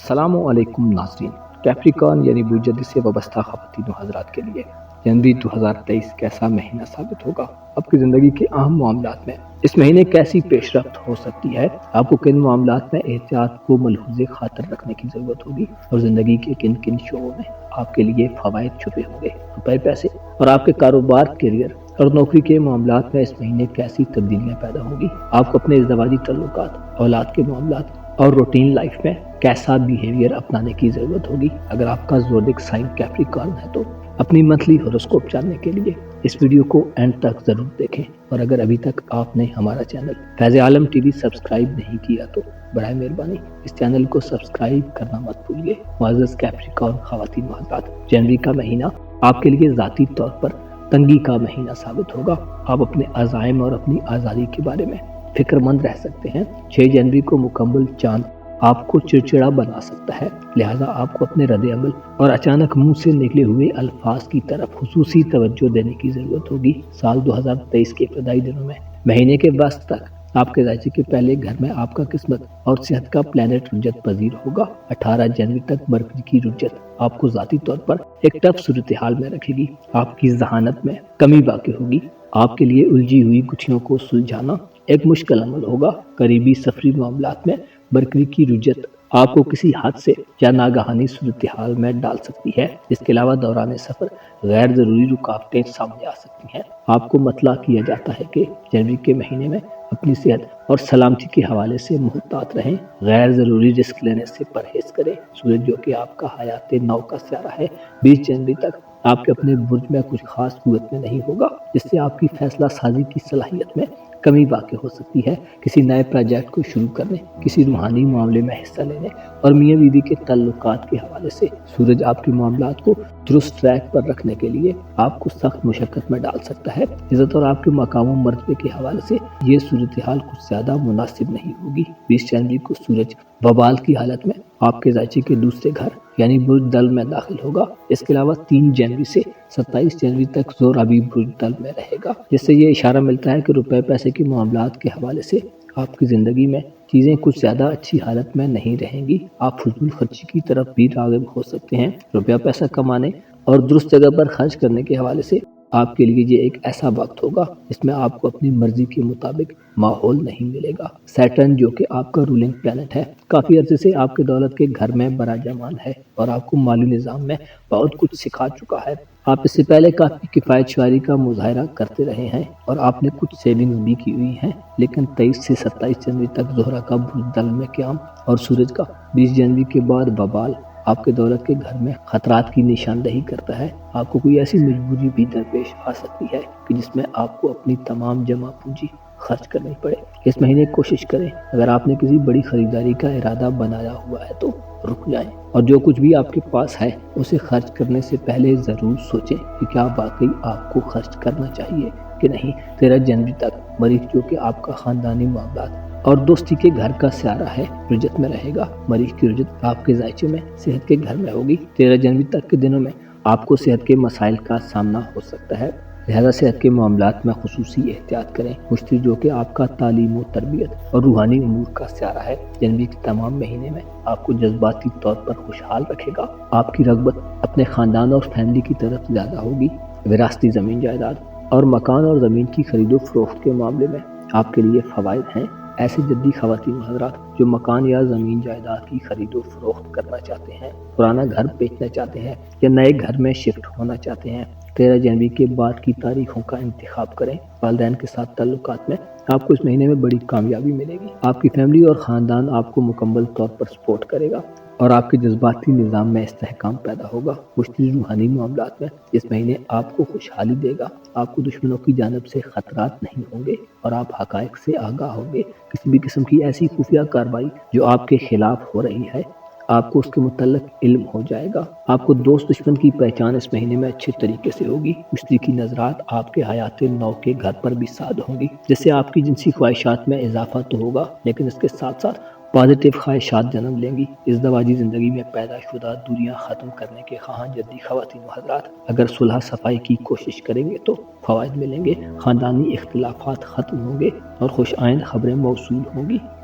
السلام علیکم ناظرین۔ کیپریکارن یعنی بجدی سے وابستہ خواتین و حضرات کے لیے جنوری 2023 کیسا مہینہ ثابت ہوگا؟ آپ کی زندگی کے اہم معاملات میں اس مہینے کیسی پیش رفت ہو سکتی ہے؟ آپ کو کن معاملات میں احتیاط کو ملحوظ خاطر رکھنے کی ضرورت ہوگی اور زندگی کے کن کن شعبوں میں آپ کے لیے فوائد چھپے ہوں گے؟ روپے پیسے اور آپ کے کاروبار، کیریئر اور نوکری کے معاملات میں اس مہینے کیسی تبدیلیاں پیدا ہوں گی؟ آپ کو اپنے ازدواجی تعلقات، اولاد کے معاملات اور روٹین لائف میں کیسا بیہیویئر اپنانے کی ضرورت ہوگی؟ اگر آپ کا زوڈک سائن کیپریکارن ہے تو اپنی منتھلی ہوروسکوپ جاننے کے لیے اس ویڈیو کو اینڈ تک ضرور دیکھیں، اور اگر ابھی تک آپ نے ہمارا چینل فیض عالم ٹی وی سبسکرائب نہیں کیا تو برائے مہربانی اس چینل کو سبسکرائب کرنا مت بھولیے۔ معزز کیپریکارن خواتین و حضرات، جنوری کا مہینہ آپ کے لیے ذاتی طور پر تنگی کا مہینہ ثابت ہوگا۔ آپ اپنے عزائم اور اپنی آزادی کے بارے میں فکر مند رہ سکتے ہیں۔ 6 جنوری کو مکمل چاند آپ کو چڑچڑا بنا سکتا ہے، لہٰذا آپ کو اپنے رد عمل اور اچانک منہ سے نکلے ہوئے الفاظ کی طرف خصوصی توجہ دینے کی ضرورت ہوگی۔ سال 2023 کے ابتدائی دنوں میں مہینے کے وسط تک آپ کے ذائچے کے پہلے گھر میں آپ کا قسمت اور صحت کا پلانٹ رجت پذیر ہوگا۔ 18 جنوری تک مرکری کی رجت آپ کو ذاتی طور پر ایک ٹف صورتحال میں رکھے گی۔ آپ کی ذہانت میں کمی واقع ہوگی۔ آپ کے لیے الجھی ہوئی گتھیوں کو سلجھانا ایک مشکل عمل ہوگا۔ قریبی سفری معاملات میں مرکری کی رجت آپ کو کسی حادثے یا ناگہانی صورتحال میں ڈال سکتی ہے۔ اس کے علاوہ دوران سفر غیر ضروری رکاوٹیں سامنے آ سکتی ہیں۔ آپ کو مطلع کیا جاتا ہے کہ جنوری کے مہینے میں اپنی صحت اور سلامتی کے حوالے سے محتاط رہیں، غیر ضروری رسک لینے سے پرہیز کریں۔ سورج جو کہ آپ کا حیات نو کا سیارہ ہے، 20 جنوری تک آپ کے اپنے برج میں کچھ خاص قوت میں نہیں ہوگا، جس سے آپ کی فیصلہ سازی کی صلاحیت میں کمی واقع ہو سکتی ہے۔ کسی نئے پروجیکٹ کو شروع کرنے، کسی روحانی معاملے میں حصہ لینے اور میاں بیوی کے تعلقات کے حوالے سے سورج آپ کے معاملات کو درست ٹریک پر رکھنے کے لیے آپ کو سخت مشقت میں ڈال سکتا ہے۔ عزت اور آپ کے مقام و مرتبے کے حوالے سے یہ صورتحال کچھ زیادہ مناسب نہیں ہوگی۔ 20 جنوری کو سورج وبال کی حالت میں آپ کے ذائچے کے دوسرے گھر یعنی برج دل میں داخل ہوگا۔ اس کے علاوہ 3 جنوری سے 27 جنوری تک زورابی برج دل میں رہے گا، جس سے یہ اشارہ ملتا ہے کہ روپے پیسے کے معاملات کے حوالے سے آپ کی زندگی میں چیزیں کچھ زیادہ اچھی حالت میں نہیں رہیں گی۔ آپ فضول خرچی کی طرف بھی راغب ہو سکتے ہیں۔ روپیہ پیسہ کمانے اور درست جگہ پر خرچ کرنے کے حوالے سے آپ کے لیے یہ ایک ایسا وقت ہوگا جس میں آپ کو اپنی مرضی کے مطابق ماحول نہیں ملے گا۔ سیٹرن جو کہ آپ کا رولنگ پلانٹ ہے، کافی عرصے سے آپ کے دولت کے گھر میں براجمان ہے اور آپ کو مالی نظام میں بہت کچھ سکھا چکا ہے۔ آپ اس سے پہلے کافی کفایت شعاری کا مظاہرہ کرتے رہے ہیں اور آپ نے کچھ سیونگز بھی کی ہوئی ہیں، لیکن 23 سے 27 جنوری تک زہرہ کا برج دل میں قیام اور سورج کا 20 جنوری کے بعد وبال آپ کے دولت کے گھر میں خطرات کی نشاندہی کرتا ہے۔ آپ کو کوئی ایسی مجبوری بھی درپیش آ سکتی ہے کہ جس میں آپ کو اپنی تمام جمع پونجی خرچ کرنی پڑے۔ اس مہینے کوشش کریں، اگر آپ نے کسی بڑی خریداری کا ارادہ بنایا ہوا ہے تو رک جائیں اور جو کچھ بھی آپ کے پاس ہے اسے خرچ کرنے سے پہلے ضرور سوچیں کہ کیا واقعی آپ کو خرچ کرنا چاہیے کہ نہیں۔ 13 جنوری تک مریخ جو کہ آپ کا خاندانی معاملات اور دوستی کے گھر کا سیارہ ہے، رجت میں رہے گا۔ مریخ کی رجت آپ کے ذائچے میں صحت کے گھر میں ہوگی۔ 13 جنوری تک کے دنوں میں آپ کو صحت کے مسائل کا سامنا ہو سکتا ہے، لہذا صحت کے معاملات میں خصوصی احتیاط کریں۔ مشتری جو کہ آپ کا تعلیم و تربیت اور روحانی امور کا سیارہ ہے، جنوری کے تمام مہینے میں آپ کو جذباتی طور پر خوشحال رکھے گا۔ آپ کی رغبت اپنے خاندان اور فیملی کی طرف زیادہ ہوگی۔ وراثتی زمین جائیداد اور مکان اور زمین کی خرید و فروخت کے معاملے میں آپ کے لیے فوائد ہیں۔ ایسے جدی خواتین و حضرات جو مکان یا زمین جائیداد کی خرید و فروخت کرنا چاہتے ہیں، پرانا گھر بیچنا چاہتے ہیں یا نئے گھر میں شفٹ ہونا چاہتے ہیں، 13 جنوری کے بعد کی تاریخوں کا انتخاب کریں۔ والدین کے ساتھ تعلقات میں آپ کو اس مہینے میں بڑی کامیابی ملے گی۔ آپ کی فیملی اور خاندان آپ کو مکمل طور پر سپورٹ کرے گا اور آپ کے جذباتی نظام میں استحکام پیدا ہوگا۔ مشتری روحانی معاملات میں اس مہینے آپ کو خوشحالی دے گا۔ آپ کو دشمنوں کی جانب سے خطرات نہیں ہوں گے اور آپ حقائق سے آگاہ ہوں گے۔ کسی بھی قسم کی ایسی خفیہ کارروائی جو آپ کے خلاف ہو رہی ہے، آپ کو اس کے متعلق علم ہو جائے گا۔ آپ کو دوست دشمن کی پہچان اس مہینے میں اچھے طریقے سے ہوگی۔ مشتری کی نظرات آپ کے حیات نو کے گھر پر بھی صاد ہوں گی، جس سے آپ کی جنسی خواہشات میں اضافہ تو ہوگا، لیکن اس کے ساتھ ساتھ پازیٹیو خواہشات جنم لیں گی۔ ازدواجی زندگی میں پیدا شدہ دوریاں ختم کرنے کے خواہاں جدی خواتین و حضرات اگر صلح صفائی کی کوشش کریں گے تو فوائد ملیں گے۔ خاندانی اختلافات ختم ہوں گے اور خوش آئند خبریں موصول ہوں گی۔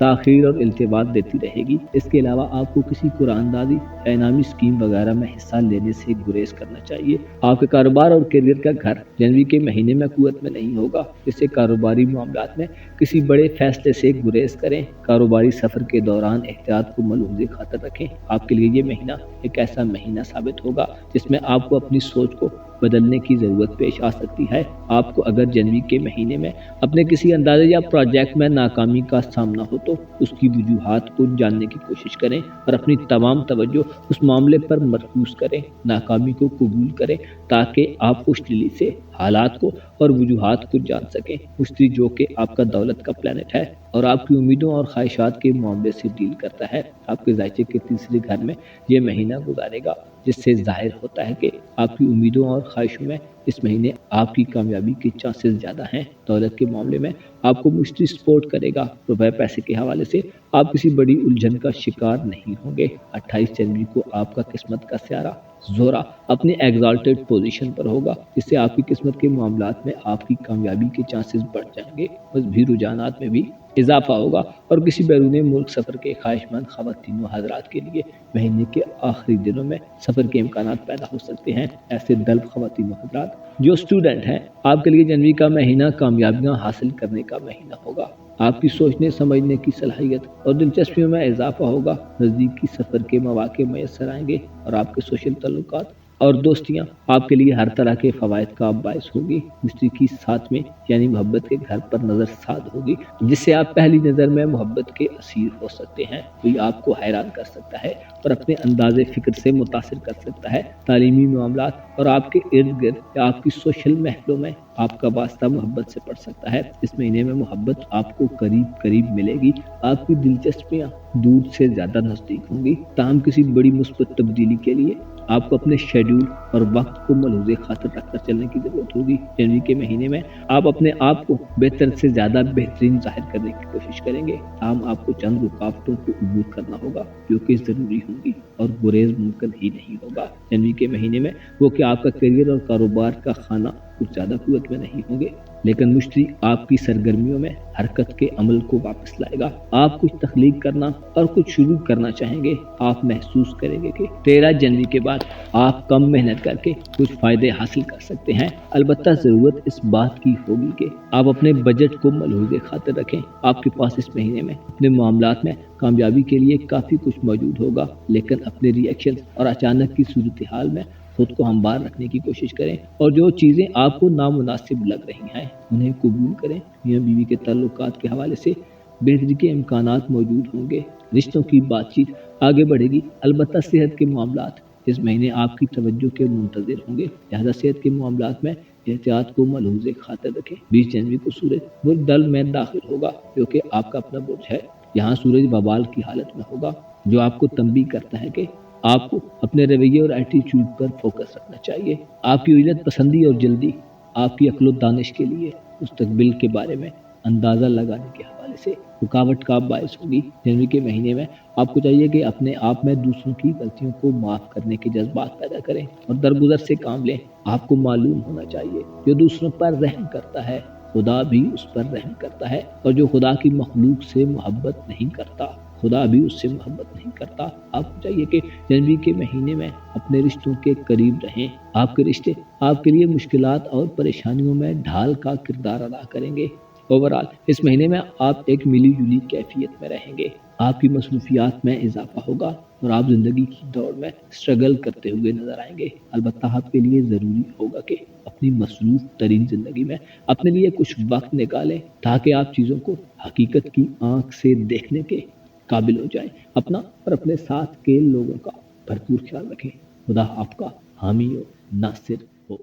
تاخیر اور التواط دیتی رہے گی۔ اس کے علاوہ آپ کو کسی قرآن اندازی یا انعامی اسکیم وغیرہ میں حصہ لینے سے گریز کرنا چاہیے۔ آپ کے کاروبار اور کیریئر کا گھر جنوری کے مہینے میں قوت میں نہیں ہوگا، جس سے کاروباری معاملات میں کسی بڑے فیصلے سے گریز کریں۔ کاروباری سفر کے دوران احتیاط کو ملحوظ خاطر رکھیں۔ آپ کے لیے یہ مہینہ ایک ایسا مہینہ ثابت ہوگا جس میں آپ کو اپنی سوچ کو بدلنے کی ضرورت پیش آ سکتی ہے۔ آپ کو اگر جنوری کے مہینے میں اپنے کسی اندازے یا پروجیکٹ میں ناکامی کا سامنا ہو تو اس کی وجوہات کو جاننے کی کوشش کریں اور اپنی تمام توجہ اس معاملے پر مرکوز کریں۔ ناکامی کو قبول کریں تاکہ آپ خوش دلی سے حالات کو اور وجوہات کو جان سکیں۔ مشتری جو کہ آپ کا دولت کا پلانٹ ہے اور آپ کی امیدوں اور خواہشات کے معاملے سے ڈیل کرتا ہے، آپ کے ذائقے کے تیسرے گھر میں یہ مہینہ گزارے گا، جس سے ظاہر ہوتا ہے کہ آپ کی امیدوں اور خواہشوں میں اس مہینے آپ کی کامیابی کے چانسز زیادہ ہیں۔ دولت کے معاملے میں آپ کو مشتری سپورٹ کرے گا۔ روپے پیسے کے حوالے سے آپ کسی بڑی الجھن کا شکار نہیں ہوں گے۔ 28 جنوری کو آپ کا قسمت کا سیارہ زہرہ اپنی ایگزالٹڈ پوزیشن پر ہوگا، جس سے آپ کی قسمت کے معاملات میں آپ کی کامیابی کے چانسز بڑھ جائیں گے۔ مذہبی رجحانات میں بھی اضافہ ہوگا اور کسی بیرون ملک سفر کے خواہش مند خواتین و حضرات کے لیے مہینے کے آخری دنوں میں سفر کے امکانات پیدا ہو سکتے ہیں۔ ایسے طلب خواتین و حضرات جو اسٹوڈنٹ ہیں، آپ کے لیے جنوری کا مہینہ کامیابیاں حاصل کرنے کا مہینہ ہوگا۔ آپ کی سوچنے سمجھنے کی صلاحیت اور دلچسپیوں میں اضافہ ہوگا۔ نزدیکی سفر کے مواقع میسر آئیں گے اور آپ کے سوشل تعلقات اور دوستیاں آپ کے لیے ہر طرح کے فوائد کا باعث ہوگی۔ مشتری کی ساتھ میں یعنی محبت کے گھر پر نظر ساد ہوگی، جس سے آپ پہلی نظر میں محبت کے اسیر ہو سکتے ہیں۔ کوئی آپ کو حیران کر سکتا ہے اور اپنے انداز فکر سے متاثر کر سکتا ہے۔ تعلیمی معاملات اور آپ کے ارد گرد یا آپ کی سوشل محفلوں میں آپ کا واسطہ محبت سے پڑ سکتا ہے۔ اس مہینے میں محبت آپ کو قریب ملے گی۔ آپ کی دلچسپیاں دور سے زیادہ نزدیک ہوں گی۔ تاہم کسی بڑی مثبت تبدیلی کے لیے آپ کو اپنے شیڈول اور وقت کو ملحوظ خاطر رکھ کر چلنے کی ضرورت ہوگی۔ جنوری کے مہینے میں آپ اپنے آپ کو بہتر سے زیادہ بہترین ظاہر کرنے کی کوشش کریں گے، تاہم آپ کو چند رکاوٹوں کو عبور کرنا ہوگا جو کہ ضروری ہوں گی اور گریز ممکن ہی نہیں ہوگا۔ جنوری کے مہینے میں وہ کہ آپ کا کیریئر اور کاروبار کا خانہ کچھ زیادہ قوت میں نہیں ہوں گے، لیکن مشتری آپ کی سرگرمیوں میں حرکت کے عمل کو واپس لائے گا۔ آپ کچھ تخلیق کرنا اور کچھ شروع کرنا چاہیں گے۔ آپ محسوس کریں گے کہ 13 جنوری کے بعد آپ کم محنت کر کے کچھ فائدے حاصل کر سکتے ہیں۔ البتہ ضرورت اس بات کی ہوگی کہ آپ اپنے بجٹ کو ملحوظ خاطر رکھیں۔ آپ کے پاس اس مہینے میں اپنے معاملات میں کامیابی کے لیے کافی کچھ موجود ہوگا، لیکن اپنے ری ایکشن اور اچانک کی صورتحال میں خود کو ہموار رکھنے کی کوشش کریں اور جو چیزیں آپ کو نامناسب لگ رہی ہیں انہیں قبول کریں۔ میاں بیوی کے تعلقات کے حوالے سے بہتری کے امکانات موجود ہوں گے۔ رشتوں کی بات چیت آگے بڑھے گی، البتہ صحت کے معاملات اس مہینے آپ کی توجہ کے منتظر ہوں گے، لہذا صحت کے معاملات میں احتیاط کو ملحوظ خاطر رکھیں۔ 20 جنوری کو سورج برج دل میں داخل ہوگا، جو کہ آپ کا اپنا برج ہے۔ یہاں سورج وبال کی حالت میں ہوگا، جو آپ کو تنبیہ کرتا ہے کہ آپ کو اپنے رویے اور ایٹیچیوڈ پر فوکس رکھنا چاہیے۔ آپ کی اجلت پسندی اور جلدی آپ کی عقل و دانش کے لیے مستقبل کے بارے میں اندازہ لگانے کے حوالے سے رکاوٹ کا باعث ہوگی۔ جنوری کے مہینے میں آپ کو چاہیے کہ اپنے آپ میں دوسروں کی غلطیوں کو معاف کرنے کے جذبات پیدا کریں اور درگزر سے کام لیں۔ آپ کو معلوم ہونا چاہیے جو دوسروں پر رحم کرتا ہے خدا بھی اس پر رحم کرتا ہے، اور جو خدا کی مخلوق سے محبت نہیں کرتا خدا بھی اس سے محبت نہیں کرتا۔ آپ کو چاہیے کہ جنوری کے مہینے میں اپنے رشتوں کے قریب رہیں۔ آپ کے رشتے آپ کے لیے مشکلات اور پریشانیوں میں ڈھال کا کردار ادا کریں گے۔ اوورآل اس مہینے میں آپ ایک ملی جلی کیفیت میں رہیں گے۔ آپ کی مصروفیات میں اضافہ ہوگا اور آپ زندگی کی دوڑ میں سٹرگل کرتے ہوئے نظر آئیں گے۔ البتہ آپ کے لیے ضروری ہوگا کہ اپنی مصروف ترین زندگی میں اپنے لیے کچھ وقت نکالیں تاکہ آپ چیزوں کو حقیقت کی آنکھ سے دیکھنے کے قابل ہو جائیں۔ اپنا اور اپنے ساتھ کے لوگوں کا بھرپور خیال رکھیں۔ خدا آپ کا حامی و ناصر ہو۔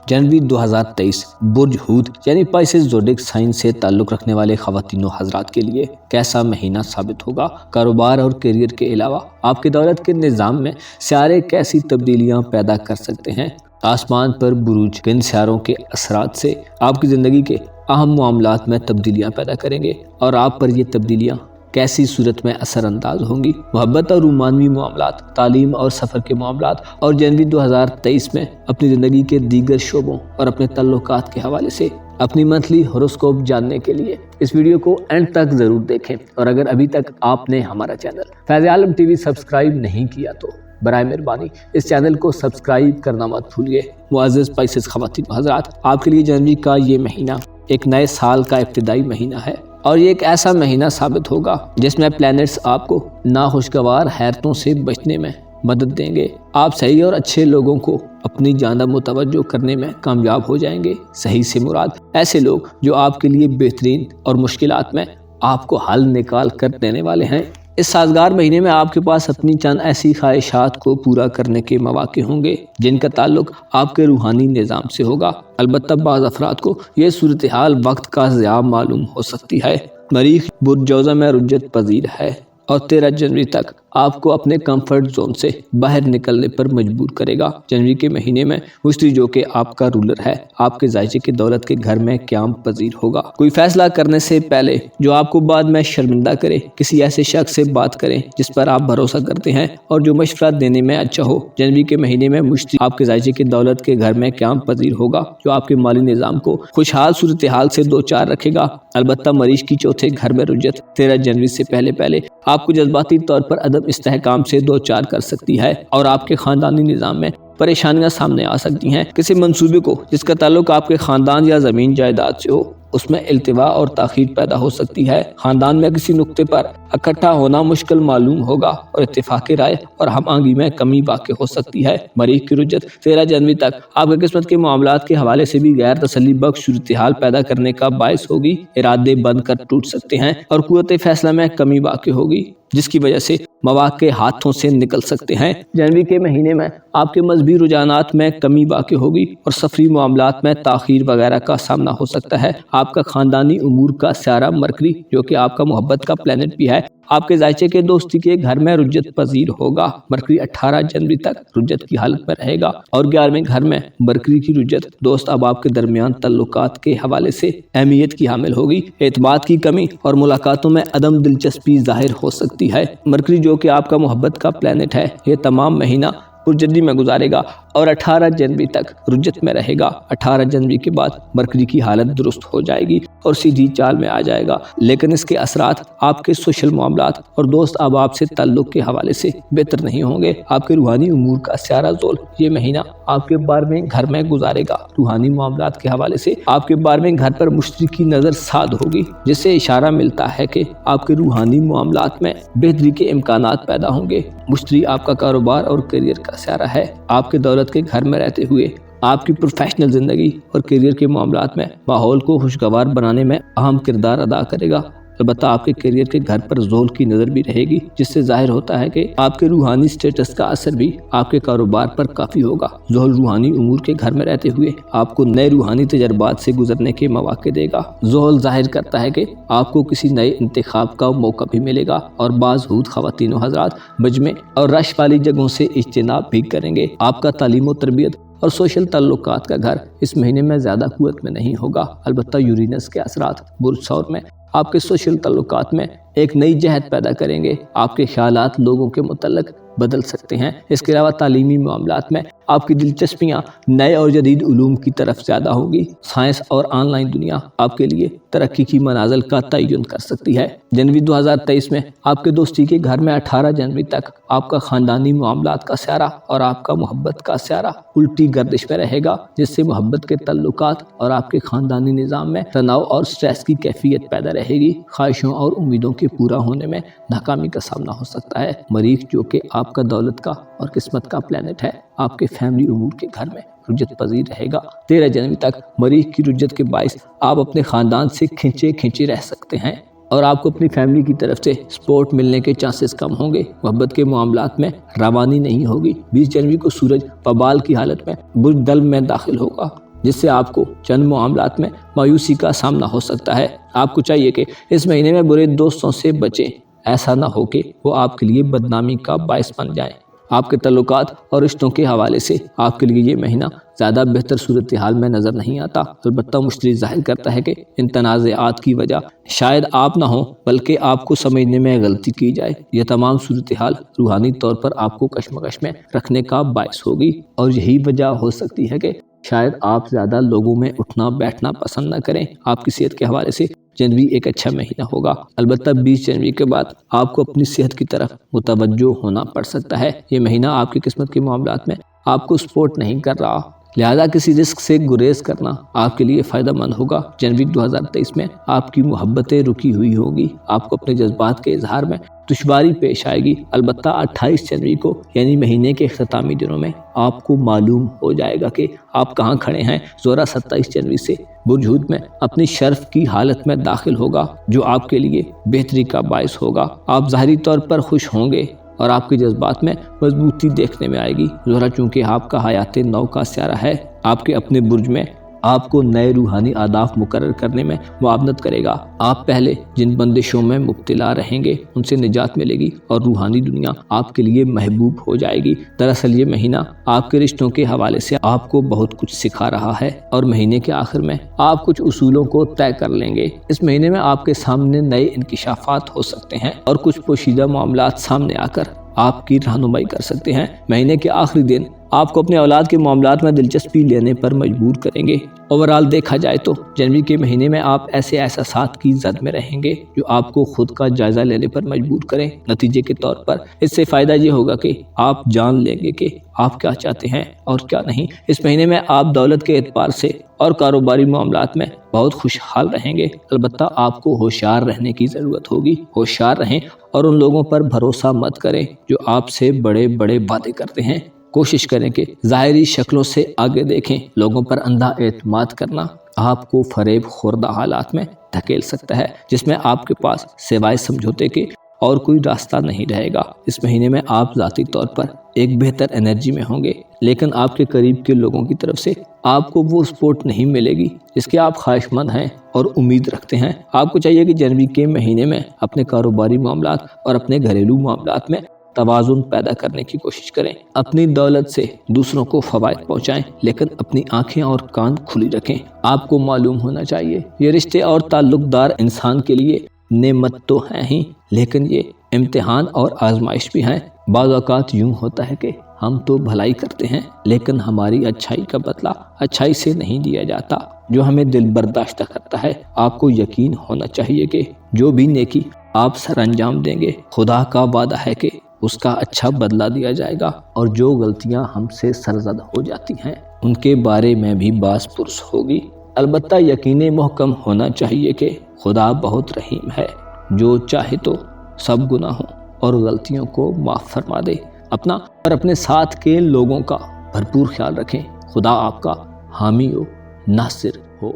جنوری 2023 برج حوت یعنی پائسس زوڈک سائن سے تعلق رکھنے والے خواتین و حضرات کے لیے کیسا مہینہ ثابت ہوگا؟ کاروبار اور کیریئر کے علاوہ آپ کے دولت کے نظام میں سیارے کیسی تبدیلیاں پیدا کر سکتے ہیں؟ آسمان پر بروج کن سیاروں کے اثرات سے آپ کی زندگی کے اہم معاملات میں تبدیلیاں پیدا کریں گے اور آپ پر یہ تبدیلیاں کیسی صورت میں اثر انداز ہوں گی؟ محبت اور رومانوی معاملات، تعلیم اور سفر کے معاملات اور جنوری 2023 میں اپنی زندگی کے دیگر شعبوں اور اپنے تعلقات کے حوالے سے اپنی منتھلی ہوروسکوپ جاننے کے لیے اس ویڈیو کو اینڈ تک ضرور دیکھیں، اور اگر ابھی تک آپ نے ہمارا چینل فیض عالم ٹی وی سبسکرائب نہیں کیا تو برائے مہربانی اس چینل کو سبسکرائب کرنا مت بھولیے۔ معزز پائسز خواتین و حضرات، آپ کے لیے جنوری کا یہ مہینہ ایک نئے سال کا ابتدائی مہینہ ہے، اور یہ ایک ایسا مہینہ ثابت ہوگا جس میں پلینٹس آپ کو ناخوشگوار حیرتوں سے بچنے میں مدد دیں گے۔ آپ صحیح اور اچھے لوگوں کو اپنی جانب متوجہ کرنے میں کامیاب ہو جائیں گے۔ صحیح سے مراد ایسے لوگ جو آپ کے لیے بہترین اور مشکلات میں آپ کو حل نکال کر دینے والے ہیں۔ اس سازگار مہینے میں آپ کے پاس اپنی چند ایسی خواہشات کو پورا کرنے کے مواقع ہوں گے جن کا تعلق آپ کے روحانی نظام سے ہوگا۔ البتہ بعض افراد کو یہ صورتحال وقت کا ضیاع معلوم ہو سکتی ہے۔ مریخ برج جوزہ میں رجت پذیر ہے اور 13 جنوری تک آپ کو اپنے کمفرٹ زون سے باہر نکلنے پر مجبور کرے گا۔ جنوری کے مہینے میں مشتری جو کہ آپ کا رولر ہے، آپ کے ذائچے کی دولت کے گھر میں قیام پذیر ہوگا۔ کوئی فیصلہ کرنے سے پہلے جو آپ کو بعد میں شرمندہ کرے، کسی ایسے شخص سے بات کریں جس پر آپ بھروسہ کرتے ہیں اور جو مشورہ دینے میں اچھا ہو۔ جنوری کے مہینے میں مشتری آپ کے ذائچے کی دولت کے گھر میں قیام پذیر ہوگا، جو آپ کے مالی نظام کو خوشحال صورتحال سے دوچار رکھے گا۔ البتہ مریخ کی چوتھے گھر میں رجت 13 جنوری سے پہلے آپ کو جذباتی طور پر عدم استحکام سے دوچار کر سکتی ہے، اور آپ کے خاندانی نظام میں پریشانیاں سامنے آ سکتی ہیں۔ کسی منصوبے کو جس کا تعلق آپ کے خاندان یا زمین جائیداد سے ہو، اس میں التوا اور تاخیر پیدا ہو سکتی ہے۔ خاندان میں کسی نقطے پر اکٹھا ہونا مشکل معلوم ہوگا اور اتفاق رائے اور ہم آہنگی میں کمی واقع ہو سکتی ہے۔ مریخ کی رجت 13 جنوری تک آپ کی قسمت کے معاملات کے حوالے سے بھی غیر تسلی بخش صورتحال پیدا کرنے کا باعث ہوگی۔ ارادے بند کر ٹوٹ سکتے ہیں اور قوت فیصلہ میں کمی واقع ہوگی، جس کی وجہ سے مواقع ہاتھوں سے نکل سکتے ہیں۔ جنوری کے مہینے میں آپ کے مذہبی رجحانات میں کمی واقع ہوگی اور سفری معاملات میں تاخیر وغیرہ کا سامنا ہو سکتا ہے۔ آپ کا خاندانی امور کا سیارہ مرکری، جو کہ آپ کا محبت کا پلینٹ بھی ہے، آپ کے ذائچے کے دوستی کے گھر میں رجت پذیر ہوگا۔ مرکری 18 جنوری تک رجت کی حالت میں رہے گا، اور 11ویں گھر میں مرکری کی رجت دوست احباب کے درمیان تعلقات کے حوالے سے اہمیت کی حامل ہوگی۔ اعتماد کی کمی اور ملاقاتوں میں عدم دلچسپی ظاہر ہو سکتی ہے۔ مرکری جو کہ آپ کا محبت کا پلینٹ ہے، یہ تمام مہینہ پرجدی میں گزارے گا اور 18 جنوری تک رجت میں رہے گا۔ 18 جنوری کے بعد مرکری کی حالت درست ہو جائے گی اور سیدھی چال میں آ جائے گا، لیکن اس کے اثرات آپ کے سوشل معاملات اور دوست احباب سے تعلق کے حوالے سے بہتر نہیں ہوں گے۔ آپ کے روحانی امور کا سیارہ زول یہ مہینہ آپ کے 12ویں گھر میں گزارے گا۔ روحانی معاملات کے حوالے سے آپ کے 12ویں گھر پر مشتری کی نظر ساد ہوگی، جس سے اشارہ ملتا ہے کہ آپ کے روحانی معاملات میں بہتری کے امکانات پیدا ہوں گے۔ مشتری آپ کا کاروبار اور کیریئر کا سیارہ ہے۔ آپ کے دولت کے گھر میں رہتے ہوئے آپ کی پروفیشنل زندگی اور کیریئر کے معاملات میں ماحول کو خوشگوار بنانے میں اہم کردار ادا کرے گا۔ البتہ آپ کے کیریئر کے گھر پر زول کی نظر بھی رہے گی، جس سے ظاہر ہوتا ہے کہ آپ کے روحانی سٹیٹس کا اثر بھی آپ کے کاروبار پر کافی ہوگا۔ زول روحانی امور کے گھر میں رہتے ہوئے آپ کو نئے روحانی تجربات سے گزرنے کے مواقع دے گا۔ زول ظاہر کرتا ہے کہ آپ کو کسی نئے انتخاب کا موقع بھی ملے گا، اور بعض حود خواتین و حضرات مجمع اور رش والی جگہوں سے اجتناب بھی کریں گے۔ آپ کا تعلیم و تربیت اور سوشل تعلقات کا گھر اس مہینے میں زیادہ قوت میں نہیں ہوگا۔ البتہ یورینس کے اثرات برج ثور میں آپ کے سوشل تعلقات میں ایک نئی جہت پیدا کریں گے۔ آپ کے خیالات لوگوں کے متعلق بدل سکتے ہیں۔ اس کے علاوہ تعلیمی معاملات میں آپ کی دلچسپیاں نئے اور جدید علوم کی طرف زیادہ ہوگی۔ سائنس اور آن لائن دنیا آپ کے لیے ترقی کی منازل کا تعین کر سکتی ہے۔ جنوری 2023 میں آپ کے دوستی کے گھر میں 18 جنوری تک آپ کا خاندانی معاملات کا سیارہ اور آپ کا محبت کا سیارہ الٹی گردش میں رہے گا، جس سے محبت کے تعلقات اور آپ کے خاندانی نظام میں تناؤ اور سٹریس کی کیفیت پیدا رہے گی۔ خواہشوں اور امیدوں کے پورا ہونے میں ناکامی کا سامنا ہو سکتا ہے۔ مریخ جو کہ آپ کا دولت کا اور قسمت کا پلینٹ ہے، آپ کے فیملی امور کے گھر میں رجت پذیر رہے گا۔ 13 جنوری تک مریخ کی رجت کے باعث آپ اپنے خاندان سے کھنچے رہ سکتے ہیں، اور آپ کو اپنی فیملی کی طرف سے سپورٹ ملنے کے چانسز کم ہوں گے۔ محبت کے معاملات میں روانی نہیں ہوگی۔ 20 جنوری کو سورج پبال کی حالت میں برج دلو میں داخل ہوگا، جس سے آپ کو چند معاملات میں مایوسی کا سامنا ہو سکتا ہے۔ آپ کو چاہیے کہ اس مہینے میں برے دوستوں سے بچیں، ایسا نہ ہو کہ وہ آپ کے لیے بدنامی کا باعث بن جائیں۔ آپ کے تعلقات اور رشتوں کے حوالے سے آپ کے لیے یہ مہینہ زیادہ بہتر صورتحال میں نظر نہیں آتا۔ البتہ مشتری ظاہر کرتا ہے کہ ان تنازعات کی وجہ شاید آپ نہ ہوں، بلکہ آپ کو سمجھنے میں غلطی کی جائے۔ یہ تمام صورتحال روحانی طور پر آپ کو کشمکش میں رکھنے کا باعث ہوگی، اور یہی وجہ ہو سکتی ہے کہ شاید آپ زیادہ لوگوں میں اٹھنا بیٹھنا پسند نہ کریں۔ آپ کی صحت کے حوالے سے جنوری ایک اچھا مہینہ ہوگا، البتہ 20 جنوری کے بعد آپ کو اپنی صحت کی طرف متوجہ ہونا پڑ سکتا ہے۔ یہ مہینہ آپ کی قسمت کے معاملات میں آپ کو سپورٹ نہیں کر رہا، لہذا کسی رسک سے گریز کرنا آپ کے لیے فائدہ مند ہوگا۔ جنوری 2023 میں آپ کی محبتیں رکی ہوئی ہوگی، آپ کو اپنے جذبات کے اظہار میں دشواری پیش آئے گی، البتہ 28 جنوری کو یعنی مہینے کے اختتامی دنوں میں آپ کو معلوم ہو جائے گا کہ آپ کہاں کھڑے ہیں۔ زہرہ 27 جنوری سے برج ہود میں اپنی شرف کی حالت میں داخل ہوگا، جو آپ کے لیے بہتری کا باعث ہوگا۔ آپ ظاہری طور پر خوش ہوں گے اور آپ کے جذبات میں مضبوطی دیکھنے میں آئے گی۔ زہرہ چونکہ آپ کا حیات نو کا سیارہ ہے، آپ کے اپنے برج میں آپ کو نئے روحانی اہداف مقرر کرنے میں معاونت کرے گا۔ آپ پہلے جن بندشوں میں مبتلا رہیں گے ان سے نجات ملے گی اور روحانی دنیا آپ کے لیے محبوب ہو جائے گی۔ دراصل یہ مہینہ آپ کے رشتوں کے حوالے سے آپ کو بہت کچھ سکھا رہا ہے اور مہینے کے آخر میں آپ کچھ اصولوں کو طے کر لیں گے۔ اس مہینے میں آپ کے سامنے نئے انکشافات ہو سکتے ہیں اور کچھ پوشیدہ معاملات سامنے آ کر آپ کی رہنمائی کر سکتے ہیں۔ مہینے کے آخری دن آپ کو اپنے اولاد کے معاملات میں دلچسپی لینے پر مجبور کریں گے۔ اوورآل دیکھا جائے تو جنوری کے مہینے میں آپ ایسے احساسات کی زد میں رہیں گے جو آپ کو خود کا جائزہ لینے پر مجبور کریں۔ نتیجے کے طور پر اس سے فائدہ یہ ہوگا کہ آپ جان لیں گے کہ آپ کیا چاہتے ہیں اور کیا نہیں۔ اس مہینے میں آپ دولت کے اعتبار سے اور کاروباری معاملات میں بہت خوشحال رہیں گے، البتہ آپ کو ہوشیار رہنے کی ضرورت ہوگی۔ ہوشیار رہیں اور ان لوگوں پر بھروسہ مت کریں جو آپ سے بڑے بڑے وعدے کرتے ہیں۔ کوشش کریں کہ ظاہری شکلوں سے آگے دیکھیں۔ لوگوں پر اندھا اعتماد کرنا آپ کو فریب خوردہ حالات میں دھکیل سکتا ہے جس میں آپ کے پاس سوائے سمجھوتے کے اور کوئی راستہ نہیں رہے گا۔ اس مہینے میں آپ ذاتی طور پر ایک بہتر انرجی میں ہوں گے، لیکن آپ کے قریب کے لوگوں کی طرف سے آپ کو وہ سپورٹ نہیں ملے گی جس کے آپ خواہش مند ہیں اور امید رکھتے ہیں۔ آپ کو چاہیے کہ جنوری کے مہینے میں اپنے کاروباری معاملات اور اپنے گھریلو معاملات میں توازن پیدا کرنے کی کوشش کریں۔ اپنی دولت سے دوسروں کو فوائد پہنچائیں، لیکن اپنی آنکھیں اور کان کھلی رکھیں۔ آپ کو معلوم ہونا چاہیے یہ رشتے اور تعلق دار انسان کے لیے نعمت تو ہیں ہی، لیکن یہ امتحان اور آزمائش بھی ہیں۔ بعض اوقات یوں ہوتا ہے کہ ہم تو بھلائی کرتے ہیں لیکن ہماری اچھائی کا بدلہ اچھائی سے نہیں دیا جاتا جو ہمیں دل برداشتہ کرتا ہے۔ آپ کو یقین ہونا چاہیے کہ جو بھی نیکی آپ سر انجام دیں گے خدا کا وعدہ ہے کہ اس کا اچھا بدلہ دیا جائے گا، اور جو غلطیاں ہم سے سرزد ہو جاتی ہیں ان کے بارے میں بھی باس پرس ہوگی۔ البتہ یقین محکم ہونا چاہیے کہ خدا بہت رحیم ہے، جو چاہے تو سب گناہوں اور غلطیوں کو معاف فرما دے۔ اپنا اور اپنے ساتھ کے لوگوں کا بھرپور خیال رکھیں۔ خدا آپ کا حامی و ناصر ہو۔